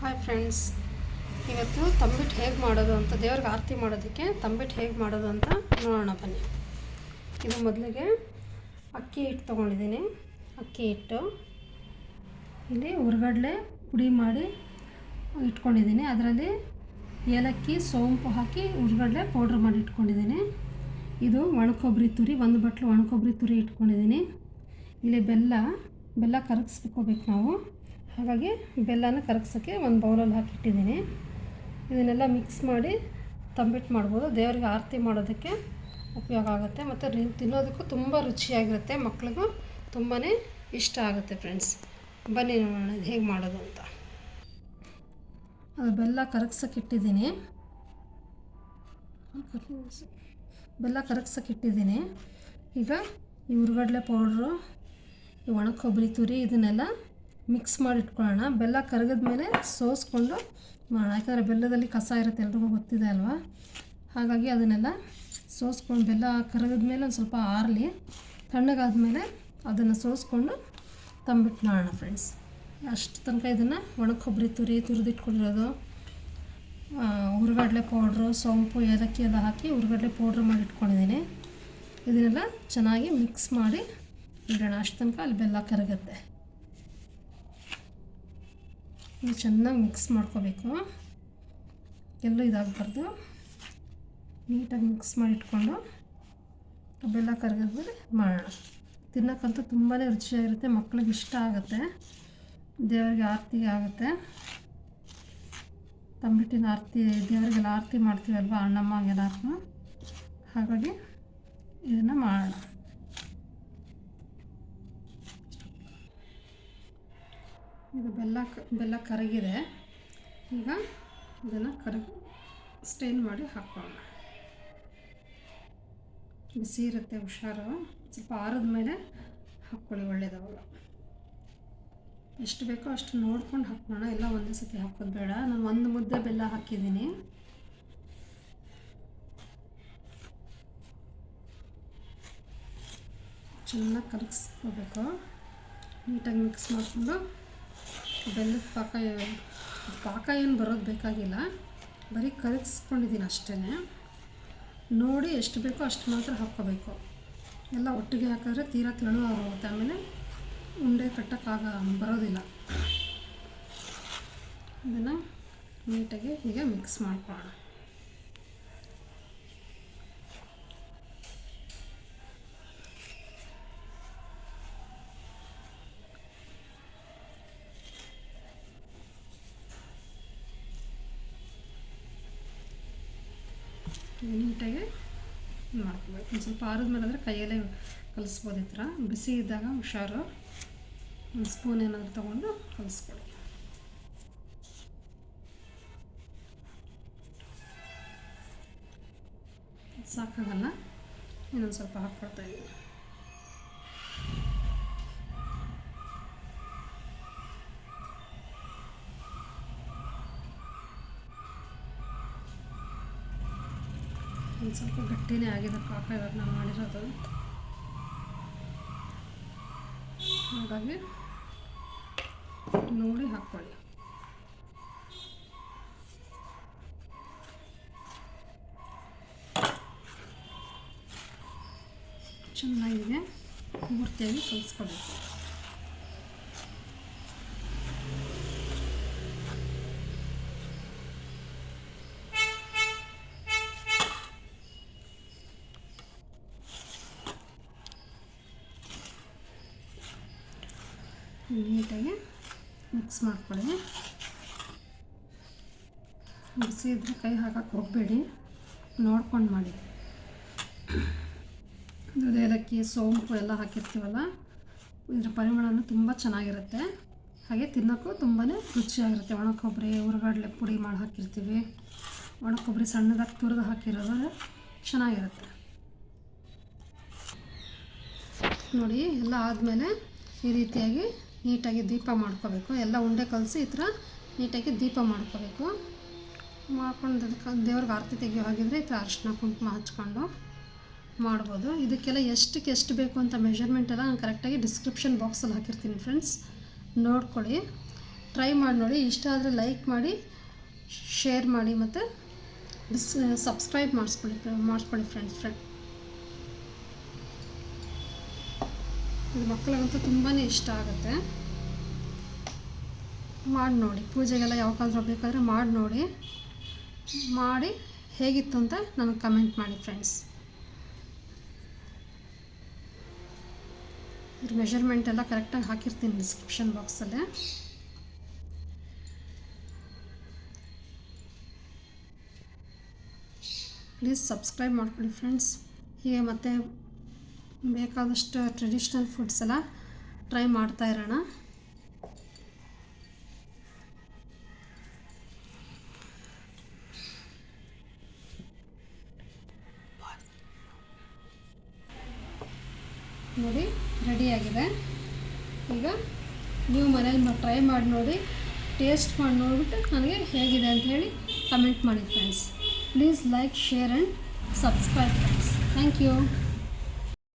Hi friends, ಇವತ್ತು ತಂಬಿಟ್ಟು ಹೇಗೆ ಮಾಡೋದು ಅಂತ, ದೇವ್ರಿಗೆ ಆರತಿ ಮಾಡೋದಕ್ಕೆ ತಂಬಿಟ್ಟು ಹೇಗೆ ಮಾಡೋದು ಅಂತ ನೋಡೋಣ ಬನ್ನಿ. ಇದು ಮೊದಲಿಗೆ ಅಕ್ಕಿ ಹಿಟ್ಟು ತೊಗೊಂಡಿದ್ದೀನಿ. ಅಕ್ಕಿ ಹಿಟ್ಟು ಇಲ್ಲಿ ಹುರ್ಗಡ್ಲೆ ಪುಡಿ ಮಾಡಿ ಇಟ್ಕೊಂಡಿದ್ದೀನಿ. ಅದರಲ್ಲಿ ಏಲಕ್ಕಿ ಸೋಂಪು ಹಾಕಿ ಹುರ್ಗಡ್ಲೆ ಪೌಡ್ರ್ ಮಾಡಿ ಇಟ್ಕೊಂಡಿದ್ದೀನಿ. ಇದು ಒಣಕೊಬ್ಬರಿ ತುರಿ, ಒಂದು ಬಟ್ಲು ಒಣಕೊಬ್ಬರಿ ತುರಿ ಇಟ್ಕೊಂಡಿದ್ದೀನಿ. ಇಲ್ಲಿ ಬೆಲ್ಲ ಕರಗಿಸ್ಕೋಬೇಕು ನಾವು, ಹಾಗಾಗಿ ಬೆಲ್ಲನ ಕರಗಿಸೋಕ್ಕೆ ಒಂದು ಬೌಲಲ್ಲಿ ಹಾಕಿಟ್ಟಿದ್ದೀನಿ. ಇದನ್ನೆಲ್ಲ ಮಿಕ್ಸ್ ಮಾಡಿ ತಂಬಿಟ್ಟು ಮಾಡ್ಬೋದು. ದೇವರಿಗೆ ಆರತಿ ಮಾಡೋದಕ್ಕೆ ಉಪಯೋಗ ಆಗುತ್ತೆ ಮತ್ತು ತಿನ್ನೋದಕ್ಕೂ ತುಂಬ ರುಚಿಯಾಗಿರುತ್ತೆ. ಮಕ್ಳಿಗೂ ತುಂಬಾ ಇಷ್ಟ ಆಗುತ್ತೆ. ಫ್ರೆಂಡ್ಸ್, ಬನ್ನಿ ನೋಡೋಣ ಇದು ಹೇಗೆ ಮಾಡೋದು ಅಂತ. ಅದು ಬೆಲ್ಲ ಕರಗಿಸೋಕ್ಕಿಟ್ಟಿದ್ದೀನಿ. ಈಗ ಈ ಹುರ್ಗಡ್ಲೆ ಪೌಡ್ರು, ಈ ಒಣ ಕೊಬ್ಬರಿ ತುರಿ ಇದನ್ನೆಲ್ಲ ಮಿಕ್ಸ್ ಮಾಡಿ ಇಟ್ಕೊಳ್ಳೋಣ. ಬೆಲ್ಲ ಕರಗಿದ ಮೇಲೆ ಸೋಸ್ಕೊಂಡು ಮಾಡೋಣ. ಯಾಕಂದರೆ ಬೆಲ್ಲದಲ್ಲಿ ಕಸ ಇರುತ್ತೆ, ಎಲ್ರಿಗೂ ಗೊತ್ತಿದೆ ಅಲ್ವಾ. ಹಾಗಾಗಿ ಅದನ್ನೆಲ್ಲ ಸೋಸ್ಕೊಂಡು ಬೆಲ್ಲ ಕರಗಿದ ಮೇಲೆ ಒಂದು ಸ್ವಲ್ಪ ಆರಲಿ, ತಣ್ಣಗಾದ್ಮೇಲೆ ಅದನ್ನು ಸೋಸ್ಕೊಂಡು ತಂಬಿಟ್ಟು ಮಾಡೋಣ. ಫ್ರೆಂಡ್ಸ್, ಅಷ್ಟು ತನಕ ಇದನ್ನು ಒಣ ಕೊಬ್ಬರಿ ತುರಿ ತುರಿದಿಟ್ಕೊಂಡಿರೋದು, ಹುರ್ಗಡ್ಲೆ ಪೌಡ್ರು, ಸೋಂಪು, ಏಲಕ್ಕಿ ಎಲ್ಲ ಹಾಕಿ ಹುರ್ಗಡ್ಲೆ ಪೌಡ್ರ್ ಮಾಡಿ ಇಟ್ಕೊಂಡಿದ್ದೀನಿ. ಇದನ್ನೆಲ್ಲ ಚೆನ್ನಾಗಿ ಮಿಕ್ಸ್ ಮಾಡಿ ಇಡೋಣ. ಅಷ್ಟು ತನಕ ಅಲ್ಲಿ ಬೆಲ್ಲ ಕರಗುತ್ತೆ. ಇದು ಚೆನ್ನಾಗಿ ಮಿಕ್ಸ್ ಮಾಡ್ಕೋಬೇಕು, ಎಲ್ಲೂ ಇದಾಗಬಾರ್ದು. ನೀಟಾಗಿ ಮಿಕ್ಸ್ ಮಾಡಿ ಇಟ್ಕೊಂಡು ಬೆಲ್ಲ ಕರಗಿದ್ಮೇಲೆ ಮಾಡೋಣ. ತಿನ್ನೋಕ್ಕಂತೂ ತುಂಬಾ ರುಚಿಯಾಗಿರುತ್ತೆ, ಮಕ್ಳಿಗೆ ಇಷ್ಟ ಆಗುತ್ತೆ, ದೇವರಿಗೆ ಆರತಿಗೆ ಆಗುತ್ತೆ. ತಂಬಿಟ್ಟಿನ ಆರತಿ ದೇವರಿಗೆಲ್ಲ ಆರತಿ ಮಾಡ್ತೀವಲ್ವ, ಅಣ್ಣಮ್ಮಾಗೆಲ್ಲರಿಗೂ. ಹಾಗಾಗಿ ಇದನ್ನು ಮಾಡೋಣ. ಇದು ಬೆಲ್ಲ ಕರಗಿದೆ. ಈಗ ಇದನ್ನು ಸ್ಟೈನ್ ಮಾಡಿ ಹಾಕೋಣ. ಬಿಸಿ ಇರುತ್ತೆ, ಹುಷಾರು. ಸ್ವಲ್ಪ ಆರಿದ ಮೇಲೆ ಹಾಕ್ಕೊಳ್ಳಿ, ಒಳ್ಳೆಯದವಾಗ. ಎಷ್ಟು ಬೇಕೋ ಅಷ್ಟು ನೋಡ್ಕೊಂಡು ಹಾಕೋಣ, ಎಲ್ಲ ಒಂದೇ ಸತಿ ಹಾಕೋದು ಬೇಡ. ನಾನು ಒಂದು ಮುದ್ದೆ ಬೆಲ್ಲ ಹಾಕಿದ್ದೀನಿ. ಚೆನ್ನಾಗಿ ಕಲಗಿಸ್ಕೋಬೇಕು. ನೀಟಾಗಿ ಮಿಕ್ಸ್ ಮಾಡಿಕೊಂಡು ಬೆಲ್ಲದ ಪಾಕ ಏನು ಬರೋದು ಬೇಕಾಗಿಲ್ಲ, ಬರೀ ಕಲಗಿಸ್ಕೊಂಡಿದ್ದೀನಿ ಅಷ್ಟೇ. ನೋಡಿ ಎಷ್ಟು ಬೇಕೋ ಅಷ್ಟು ಮಾತ್ರ ಹಾಕ್ಕೋಬೇಕು. ಎಲ್ಲ ಒಟ್ಟಿಗೆ ಹಾಕಿದ್ರೆ ತೀರಾ ತೆಳು ಆಗೋಗುತ್ತೆ, ಆಮೇಲೆ ಉಂಡೆ ಬರೋದಿಲ್ಲ. ಇದನ್ನು ನೀಟಾಗಿ ಹೀಗೆ ಮಿಕ್ಸ್ ಮಾಡ್ಕೊಳ್ಳೋಣ. ನೀಟಾಗಿ ಮಾಡ್ಕೋಬೇಕು. ಒಂದು ಸ್ವಲ್ಪ ಆರಿದ್ಮೇಲೆ ಅಂದರೆ ಕೈಯಲ್ಲೇ ಕಲಿಸ್ಬೋದು. ಈ ಥರ ಬಿಸಿ ಇದ್ದಾಗ ಹುಷಾರು. ಒಂದು ಸ್ಪೂನ್ ಏನಾದರೂ ತೊಗೊಂಡು ಕಲಿಸ್ಕೊಳ್ಳಿ. ಸಾಕಾಗಲ್ಲ, ಇನ್ನೊಂದು ಸ್ವಲ್ಪ ಹಾಕ್ಕೊಳ್ತಾಯಿದ್ದೀನಿ. ಒಂದು ಸ್ವಲ್ಪ ಗಟ್ಟಿನೇ ಆಗಿದೆ ಪಾಕ ಇವಾಗ ನಾನು ಮಾಡಿರೋದು. ಹಾಗಾಗಿ ನೋಡಿ ಹಾಕ್ಕೊಳ್ಳಿ. ಚೆನ್ನಾಗಿದೆ, ಪೂರ್ತಿಯಾಗಿ ಕಲಿಸ್ಕೊಳ್ಬೇಕು. ನೀಟಾಗಿ ಮಿಕ್ಸ್ ಮಾಡ್ಕೊಳ್ಳಿ. ಬಿಸಿ ಇದ್ದರೆ ಕೈ ಹಾಕಕ್ಕೆ ಹೋಗಬೇಡಿ, ನೋಡ್ಕೊಂಡು ಮಾಡಿ. ಏಲಕ್ಕಿ ಸೋಂಪು ಎಲ್ಲ ಹಾಕಿರ್ತೀವಲ್ಲ, ಇದರ ಪರಿಮಳನೂ ತುಂಬ ಚೆನ್ನಾಗಿರುತ್ತೆ. ಹಾಗೆ ತಿನ್ನೋಕ್ಕೂ ತುಂಬಾ ರುಚಿಯಾಗಿರುತ್ತೆ. ಒಣ ಕೊಬ್ಬರಿ, ಹುರ್ಗಡ್ಲೆ ಪುಡಿ ಮಾಡಿ ಹಾಕಿರ್ತೀವಿ, ಒಣ ಕೊಬ್ಬರಿ ಸಣ್ಣದಾಗಿ ತುರಿದು ಹಾಕಿರೋದು ಚೆನ್ನಾಗಿರುತ್ತೆ. ನೋಡಿ, ಎಲ್ಲ ಆದಮೇಲೆ ಈ ರೀತಿಯಾಗಿ ನೀಟಾಗಿ ದೀಪ ಮಾಡ್ಕೋಬೇಕು. ಎಲ್ಲ ಉಂಡೆ ಕಲಸಿ ಈ ಥರ ನೀಟಾಗಿ ದೀಪ ಮಾಡ್ಕೋಬೇಕು. ಮಾಡ್ಕೊಂಡು ದೇವ್ರಿಗೆ ಆರತಿ ತೆಗಿಯೋ ಹಾಗಿದ್ರೆ ಈ ಥರ ಅರಿಶಿನ ಕುಂಕುಮ ಹಚ್ಕೊಂಡು ಮಾಡ್ಬೋದು. ಇದಕ್ಕೆಲ್ಲ ಎಷ್ಟು ಬೇಕು ಅಂತ ಮೆಷರ್ಮೆಂಟ್ ಎಲ್ಲ ನಾನು ಕರೆಕ್ಟಾಗಿ ಡಿಸ್ಕ್ರಿಪ್ಷನ್ ಬಾಕ್ಸಲ್ಲಿ ಹಾಕಿರ್ತೀನಿ. ಫ್ರೆಂಡ್ಸ್, ನೋಡ್ಕೊಳ್ಳಿ. ಟ್ರೈ ಮಾಡಿ ನೋಡಿ. ಇಷ್ಟ ಆದರೆ ಲೈಕ್ ಮಾಡಿ, ಶೇರ್ ಮಾಡಿ ಮತ್ತು ಸಬ್ಸ್ಕ್ರೈಬ್ ಮಾಡಿಸ್ಕೊಳ್ಳಿ ಫ್ರೆಂಡ್ಸ್. ಇದು ಮಕ್ಕಳಿಗಂತೂ ತುಂಬಾ ಇಷ್ಟ ಆಗುತ್ತೆ. ಮಾಡಿ ನೋಡಿ, ಪೂಜೆಗೆಲ್ಲ ಯಾವಾಗಾದ್ರೂ ಬೇಕಾದರೆ ಮಾಡಿ ನೋಡಿ, ಮಾಡಿ ಹೇಗಿತ್ತು ಅಂತ ನನಗೆ ಕಮೆಂಟ್ ಮಾಡಿ ಫ್ರೆಂಡ್ಸ್. ಇದ್ರ ಮೆಷರ್ಮೆಂಟ್ ಎಲ್ಲ ಕರೆಕ್ಟಾಗಿ ಹಾಕಿರ್ತೀನಿ ಡಿಸ್ಕ್ರಿಪ್ಷನ್ ಬಾಕ್ಸಲ್ಲೇ. ಪ್ಲೀಸ್ ಸಬ್ಸ್ಕ್ರೈಬ್ ಮಾಡ್ಕೊಳ್ಳಿ ಫ್ರೆಂಡ್ಸ್. ಹೀಗೆ ಮತ್ತೆ ಬೇಕಾದಷ್ಟು ಟ್ರೆಡಿಷ್ನಲ್ ಫುಡ್ಸ್ ಎಲ್ಲ ಟ್ರೈ ಮಾಡ್ತಾ ಇರೋಣ. ನೋಡಿ ರೆಡಿಯಾಗಿದೆ. ಈಗ ನೀವು ಮನೇಲಿ ಟ್ರೈ ಮಾಡಿ ನೋಡಿ, ಟೇಸ್ಟ್ ಮಾಡಿ ನೋಡಿಬಿಟ್ಟು ನನಗೆ ಹೇಗಿದೆ ಅಂತ ಹೇಳಿ ಕಮೆಂಟ್ ಮಾಡಿ friends. Please like, share and subscribe friends. Thank you.